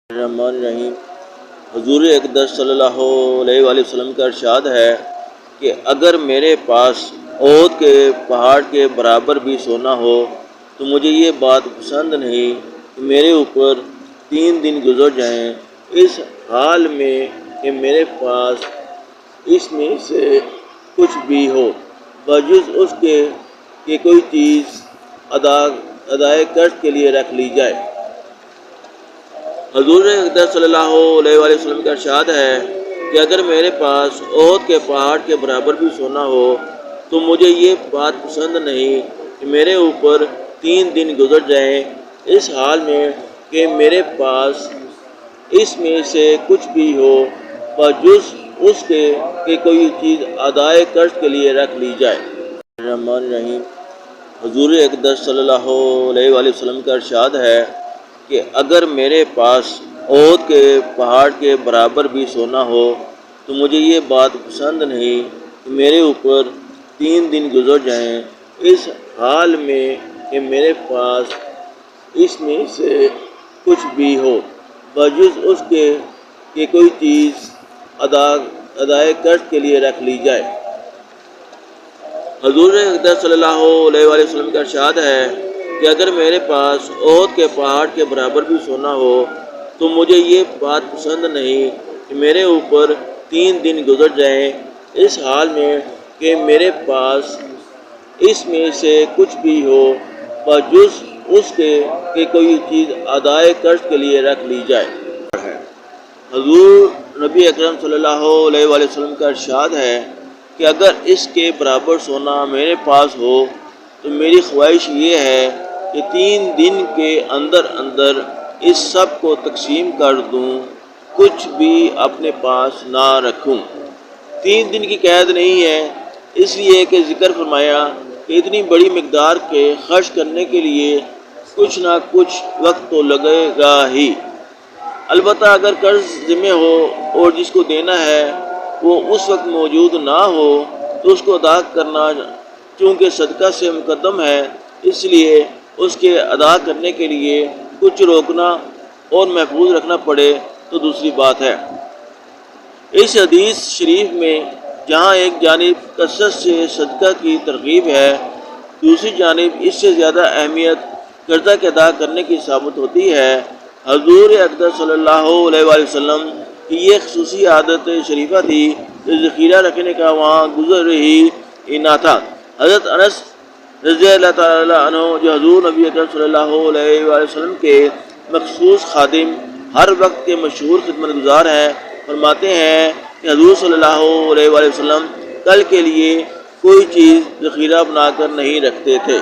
الرحمن الرحیم۔ حضور اقدس صلی اللہ علیہ وآلہ وسلم کا ارشاد ہے کہ اگر میرے پاس احد کے پہاڑ کے برابر بھی سونا ہو تو مجھے یہ بات پسند نہیں کہ میرے اوپر 3 دن گزر جائیں اس حال میں کہ میرے پاس اس میں سے کچھ بھی ہو بجز اس کے کہ کوئی چیز ادائے قرض کے لیے رکھ لی جائے۔ حضور اقدس صلی اللہ علیہ وآلہ وسلم کا ارشاد ہے کہ اگر میرے پاس احد کے پہاڑ کے برابر بھی سونا ہو تو مجھے یہ بات پسند نہیں کہ میرے اوپر 3 دن گزر جائیں اس حال میں کہ میرے پاس اس میں سے کچھ بھی ہو بجز اس کے کہ کوئی چیز ادائے قرض کے لیے رکھ لی جائے۔ الرحمن الرحیم۔ حضور اقدس صلی اللہ علیہ وآلہ وسلم کا ارشاد ہے کہ اگر میرے پاس احد کے پہاڑ کے برابر بھی سونا ہو تو مجھے یہ بات پسند نہیں کہ میرے اوپر 3 دن گزر جائیں اس حال میں کہ میرے پاس اس میں سے کچھ بھی ہو بجز اس کے کہ کوئی چیز ادائے قرض کے لیے رکھ لی جائے۔ حضور اقدس صلی اللہ علیہ وآلہ وسلم کا ارشاد ہے کہ اگر میرے پاس احد کے پہاڑ کے برابر بھی سونا ہو تو مجھے یہ بات پسند نہیں کہ میرے اوپر 3 دن گزر جائیں اس حال میں کہ میرے پاس اس میں سے کچھ بھی ہو بجز اس کے کہ کوئی چیز ادائے قرض کے لیے رکھ لی جائے۔ حضور نبی اکرم صلی اللہ علیہ وآلہ وسلم کا ارشاد ہے کہ اگر اس کے برابر سونا میرے پاس ہو تو میری خواہش یہ ہے کہ 3 دن کے اندر اس سب کو تقسیم کر دوں، کچھ بھی اپنے پاس نہ رکھوں۔ 3 دن کی قید نہیں ہے، اس لیے کہ ذکر فرمایا کہ اتنی بڑی مقدار کے خرچ کرنے کے لیے کچھ نہ کچھ وقت تو لگے گا ہی۔ البتہ اگر قرض ذمہ ہو اور جس کو دینا ہے وہ اس وقت موجود نہ ہو تو اس کو ادا کرنا چونکہ صدقہ سے مقدم ہے، اس لیے اس کے ادا کرنے کے لیے کچھ روکنا اور محفوظ رکھنا پڑے تو دوسری بات ہے۔ اس حدیث شریف میں جہاں ایک جانب کثرت سے صدقہ کی ترغیب ہے، دوسری جانب اس سے زیادہ اہمیت قرضہ کے ادا کرنے کی ثابت ہوتی ہے۔ حضور اقدس صلی اللہ علیہ وآلہ وسلم کی یہ خصوصی عادت شریفہ تھی کہ ذخیرہ رکھنے کا وہاں گزر ہی نہ تھا۔ حضرت انس رضی اللہ تعالیٰ عنہ جو حضور نبی اکرم صلی اللہ علیہ وآلہ وسلم کے مخصوص خادم، ہر وقت کے مشہور خدمت گزار ہیں، فرماتے ہیں کہ حضور صلی اللہ علیہ وآلہ وسلم کل کے لیے کوئی چیز ذخیرہ بنا کر نہیں رکھتے تھے۔